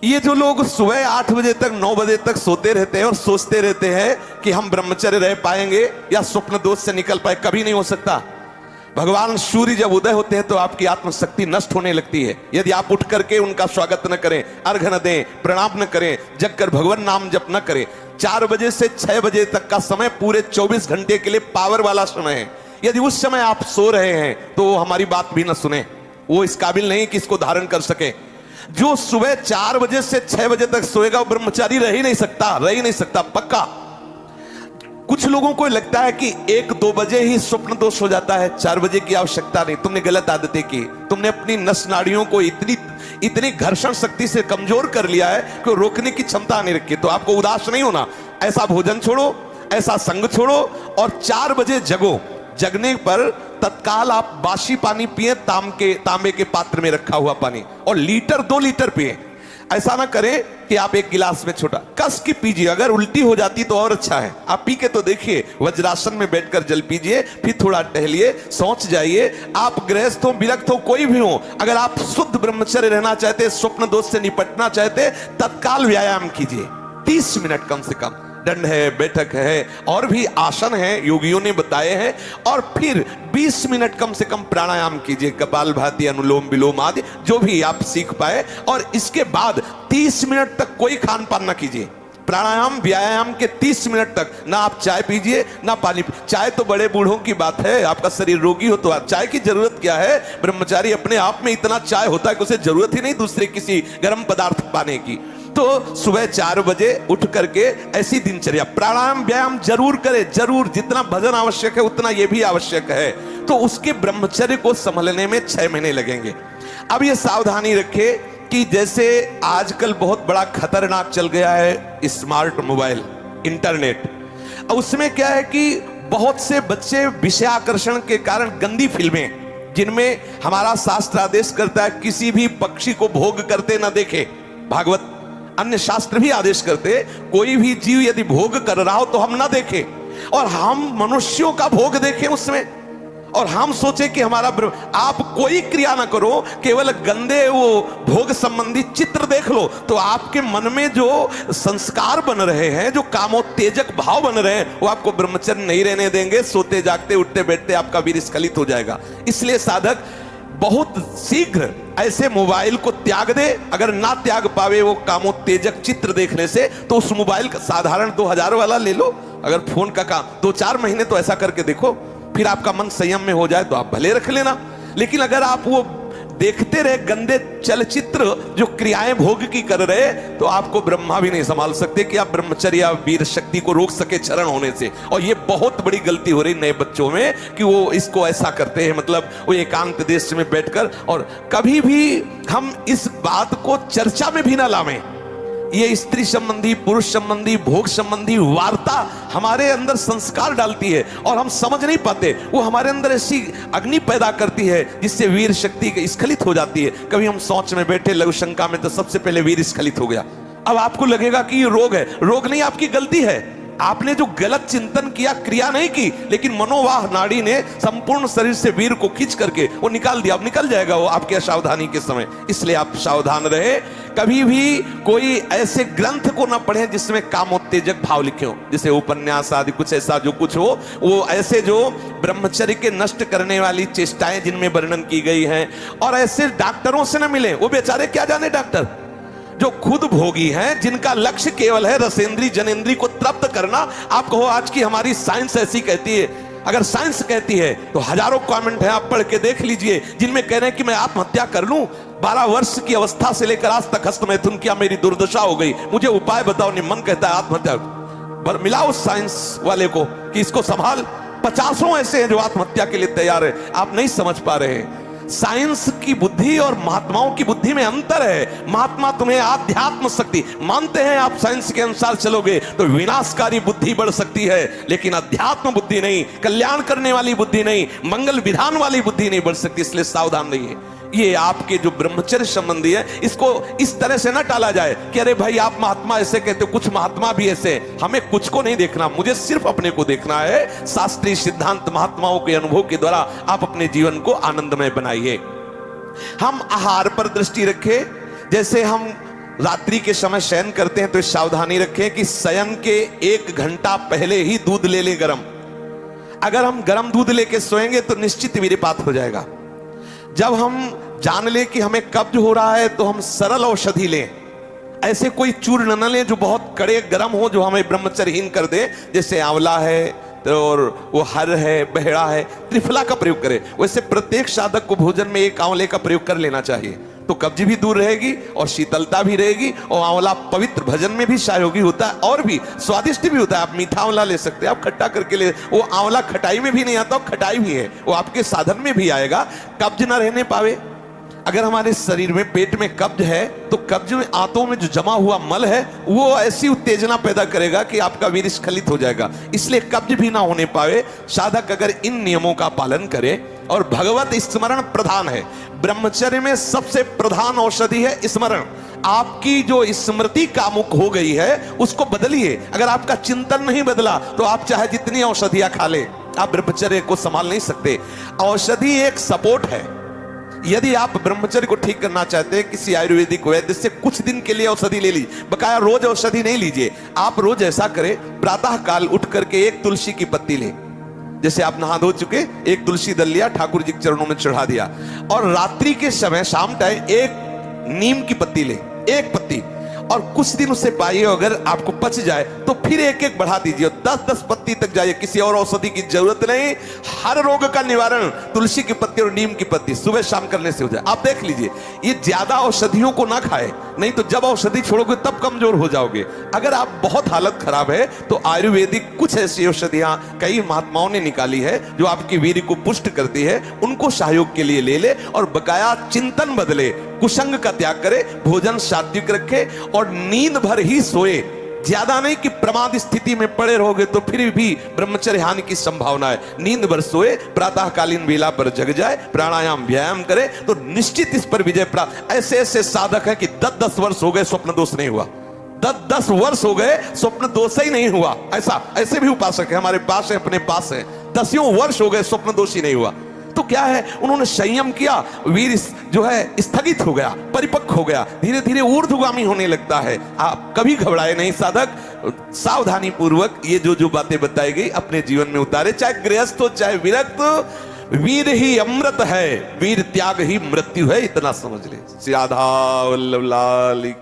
ये जो लोग सुबह 8 बजे तक 9 बजे तक सोते रहते हैं और सोचते रहते हैं कि हम ब्रह्मचर्य रह पाएंगे या स्वप्न दोष से निकल पाए, कभी नहीं हो सकता। भगवान सूर्य जब उदय होते हैं तो आपकी आत्मशक्ति नष्ट होने लगती है। यदि आप उठ करके उनका स्वागत न करें, अर्घ्य न दें, प्रणाम न करें, जगकर भगवान नाम जप न करें। 4 बजे से 6 बजे तक का समय पूरे 24 घंटे के लिए पावर वाला समय है। यदि उस समय आप सो रहे हैं तो वो हमारी बात भी न सुने, वो इस काबिल नहीं कि इसको धारण कर सके। जो सुबह 4 बजे से 6 बजे तक सोएगा वो ब्रह्मचारी रह ही नहीं सकता पक्का। कुछ लोगों को लगता है कि 1-2 बजे ही स्वप्न दोष हो जाता है, 4 बजे की आवश्यकता नहीं। तुमने गलत आदतें की, तुमने अपनी नस नाड़ियों को इतनी घर्षण शक्ति से कमजोर कर लिया है कि रोकने की क्षमता नहीं रखी। तो आपको उदास नहीं होना, ऐसा भोजन छोड़ो, ऐसा संग छोड़ो और 4 बजे जगो। जगने पर तत्काल आप बासी पानी पिए, तांबे के पात्र में रखा हुआ पानी, और 1-2 लीटर पिए। ऐसा ना करें कि आप 1 गिलास में छोटा कस की पीजिए। अगर उल्टी हो जाती तो और अच्छा है, आप पी के तो देखिए। वज्रासन में बैठकर जल पीजिए, फिर थोड़ा टहलिए, सोच जाइए। आप गृहस्थ हो, विरक्त हो, कोई भी हो, अगर आप शुद्ध ब्रह्मचर्य रहना चाहते, स्वप्न दोष से निपटना चाहते, तत्काल व्यायाम कीजिए। 30 मिनट कम से कम। दंड है, बैठक है, और भी आसन है योगियों ने बताए हैं। और फिर 20 मिनट कम से कम प्राणायाम कीजिए, कपालभाति, अनुलोम विलोम आदि जो भी आप सीख पाए। और इसके बाद 30 मिनट तक कोई खान पान ना कीजिए। प्राणायाम व्यायाम के 30 मिनट तक ना आप चाय पीजिए ना पानी। चाय तो बड़े बूढ़ों की बात है, आपका शरीर रोगी हो तो आप चाय की जरूरत क्या है। ब्रह्मचारी अपने आप में इतना चाय होता है कि उसे जरूरत ही नहीं दूसरे किसी गर्म पदार्थ पाने की। तो सुबह 4 बजे उठ करके ऐसी दिनचर्या, प्राणायाम व्यायाम जरूर करें, जरूर। जितना भजन आवश्यक है उतना यह भी आवश्यक है। तो उसके ब्रह्मचर्य को संभलने में 6 महीने लगेंगे। अब ये सावधानी रखें कि जैसे आजकल बहुत बड़ा खतरनाक चल गया है स्मार्ट मोबाइल, इंटरनेट। उसमें क्या है कि बहुत से बच्चे विषय आकर्षण के कारण गंदी फिल्में, जिनमें हमारा शास्त्र आदेश करता है किसी भी पक्षी को भोग करते ना देखे। भागवत अन्य शास्त्र भी आदेश करते, कोई भी जीव यदि भोग कर रहा हो तो हम ना देखें। और हम मनुष्यों का भोग देखें उसमें, और हम सोचे कि हमारा आप कोई क्रिया ना करो, केवल गंदे वो भोग संबंधी चित्र देख लो, तो आपके मन में जो संस्कार बन रहे हैं, जो कामोत्तेजक भाव बन रहे हैं, वो आपको ब्रह्मचर्य नहीं रहने देंगे। सोते जागते उठते बैठते आपका वीर स्खलित हो जाएगा। इसलिए साधक बहुत शीघ्र ऐसे मोबाइल को त्याग दे। अगर ना त्याग पावे वो कामोत्तेजक चित्र देखने से, तो उस मोबाइल का साधारण 2000 वाला ले लो। अगर फोन का काम 2-4 महीने तो ऐसा करके देखो, फिर आपका मन संयम में हो जाए तो आप भले रख लेना। लेकिन अगर आप वो देखते रहे गंदे चलचित्र जो क्रियाएं भोग की कर रहे, तो आपको ब्रह्मा भी नहीं संभाल सकते कि आप ब्रह्मचर्य वीर शक्ति को रोक सके चरण होने से। और ये बहुत बड़ी गलती हो रही नए बच्चों में कि वो इसको ऐसा करते हैं, मतलब वो एकांत देश में बैठकर। और कभी भी हम इस बात को चर्चा में भी ना लावें। ये स्त्री संबंधी, पुरुष संबंधी, भोग संबंधी वार्ता हमारे अंदर संस्कार डालती है और हम समझ नहीं पाते। वो हमारे अंदर ऐसी अग्नि पैदा करती है जिससे वीर शक्ति स्खलित हो जाती है। कभी हम सोच में बैठे लघु शंका में, तो सबसे पहले वीर स्खलित हो गया। अब आपको लगेगा कि ये रोग है। रोग नहीं, आपकी गलती है। आपने जो गलत चिंतन किया, क्रिया नहीं की, लेकिन मनोवाह नाड़ी ने संपूर्ण शरीर से वीर को खींच करके वो निकाल दिया। अब निकल जाएगा वो आपके असावधानी के समय। इसलिए आप सावधान रहे। कभी भी कोई ऐसे ग्रंथ को ना पढ़ें जिसमें कामोत्तेजक भाव लिखे हो, जैसे उपन्यास आदि कुछ ऐसा जो कुछ हो, वो ऐसे जो ब्रह्मचर्य के नष्ट करने वाली चेष्टाएं जिनमें वर्णन की गई हैं। और ऐसे डॉक्टरों से ना मिले, वो बेचारे क्या जाने डॉक्टर, जो खुद भोगी हैं, जिनका लक्ष्य केवल है रसेंद्री जनेंद्री को तृप्त करना। आप कहो आज की हमारी साइंस ऐसी कहती है। अगर साइंस कहती है तो हजारों कमेंट हैं, आप पढ़ के देख लीजिए, जिनमें कह रहे हैं कि मैं आत्महत्या कर लूं। 12 वर्ष की अवस्था से लेकर आज तक हस्तमैथुन किया, मेरी दुर्दशा हो गई, मुझे उपाय बताओ। नहीं, मन कहता है आत्महत्या। मिलाओ साइंस वाले को कि इसको संभाल। 50 ऐसे हैं जो आत्महत्या के लिए तैयार है। आप नहीं समझ पा रहे हैं। साइंस की बुद्धि और महात्माओं की बुद्धि में अंतर है। महात्मा तुम्हें आध्यात्म शक्ति मानते हैं, आप साइंस के अनुसार चलोगे तो विनाशकारी बुद्धि बढ़ सकती है, लेकिन अध्यात्म बुद्धि नहीं, कल्याण करने वाली बुद्धि नहीं, मंगल विधान वाली बुद्धि नहीं बढ़ सकती। इसलिए सावधान रहिए। ये आपके जो ब्रह्मचर्य संबंधी है, इसको इस तरह से ना टाला जाए कि अरे भाई आप महात्मा ऐसे कहते हो, कुछ महात्मा भी ऐसे। हमें कुछ को नहीं देखना, मुझे सिर्फ अपने को देखना है। शास्त्रीय सिद्धांत महात्माओं के अनुभव के द्वारा आप अपने जीवन को आनंदमय बनाइए। हम आहार पर दृष्टि रखें। जैसे हम रात्रि के समय शयन करते हैं तो सावधानी रखें कि शयन के 1 घंटा पहले ही दूध ले लें गरम। अगर हम गरम दूध लेके सोएंगे तो निश्चित वीर्यपात हो जाएगा। जब हम जान लें कि हमें कब्ज हो रहा है तो हम सरल औषधि लें। ऐसे कोई चूर्ण न लें जो बहुत कड़े गरम हो, जो हमें ब्रह्मचर्यहीन कर दे, जैसे आंवला है और वो हर है, बहेड़ा है, त्रिफला का प्रयोग करें। वैसे प्रत्येक साधक को भोजन में 1 आंवले का प्रयोग कर लेना चाहिए, तो कब्ज भी दूर रहेगी और शीतलता भी रहेगी। और आंवला पवित्र भजन में भी सहयोगी होता है और भी स्वादिष्ट भी होता है। आप मीठा आंवला ले सकते हैं, आप खट्टा करके ले, वो आंवला खटाई में भी नहीं आता, खटाई भी है, वो आपके साधन में भी आएगा, कब्ज ना रहने पावे। अगर हमारे शरीर में पेट में कब्ज है तो कब्ज में आंतों में जो जमा हुआ मल है वो ऐसी उत्तेजना पैदा करेगा कि आपका वीर्य स्खलित हो जाएगा। इसलिए कब्ज भी ना होने पावे। साधक अगर इन नियमों का पालन करे, और भगवत स्मरण प्रधान है। ब्रह्मचर्य में सबसे प्रधान औषधि है स्मरण। आपकी जो स्मृति कामुक हो गई है उसको बदलिए। अगर आपका चिंतन नहीं बदला तो आप चाहे जितनी औषधियां खा ले, आप ब्रह्मचर्य को संभाल नहीं सकते। औषधि एक सपोर्ट है। यदि आप ब्रह्मचर्य को ठीक करना चाहते हैं, किसी आयुर्वेदिक वैद्य से कुछ दिन के लिए औषधि ले लीजिए, बकाया रोज औषधि नहीं लीजिए। आप रोज ऐसा करें, प्रातः काल उठ करके 1 तुलसी की पत्ती ले, जैसे आप नहा धो चुके 1 तुलसी दल लिया, ठाकुर जी के चरणों में चढ़ा दिया। और रात्रि के समय शाम टाइम 1 नीम की पत्ती ले, 1 पत्ती, और कुछ दिन उससे पाइए, अगर आपको पच जाए तो फिर 1-1 बढ़ा दीजिए, 10-10 पत्ती तक जाइए। किसी और औषधि की जरूरत नहीं। हर रोग का निवारण तुलसी की पत्ती और नीम की पत्ती सुबह शाम करने से हो जाए। आप देख लीजिए, ये ज्यादा औषधियों को ना खाए, नहीं तो जब औषधि छोड़ोगे तब कमजोर हो जाओगे। अगर आप बहुत हालत खराब है तो आयुर्वेदिक कुछ ऐसी औषधियां कई महात्माओं ने निकाली है जो आपकी वीर्य को पुष्ट करती है, उनको सहयोग के लिए ले ले। और बकाया चिंतन बदले, कुसंग का त्याग करे, भोजन सात्विक रखे और नींद भर ही सोए। ज्यादा नहीं कि प्रमाद स्थिति में पड़े रहोगे तो फिर भी ब्रह्मचर्य हानि की संभावना है। नींद भर सोए, प्रातःकालीन वेला पर जग जाए, प्राणायाम व्यायाम करे तो निश्चित इस पर विजय प्राप्त। ऐसे ऐसे साधक हैं कि 10-10 वर्ष हो गए स्वप्न दोष नहीं हुआ, 10-10 वर्ष हो गए स्वप्न दोष ही नहीं हुआ। ऐसे भी उपासक है हमारे पास है, अपने पास है, 10 वर्ष हो गए स्वप्न दोष ही नहीं हुआ। तो क्या है, उन्होंने संयम किया, वीर जो है स्थगित हो गया, परिपक्व हो गया, धीरे धीरे ऊर्ध्वगामी होने लगता है। आप कभी घबराए नहीं साधक, सावधानी पूर्वक ये जो बातें बताई गई अपने जीवन में उतारे। चाहे गृहस्थ हो चाहे विरक्त, वीर ही अमृत है, वीर त्याग ही मृत्यु है, इतना समझ ले। श्री राधा वल्लभ लाल।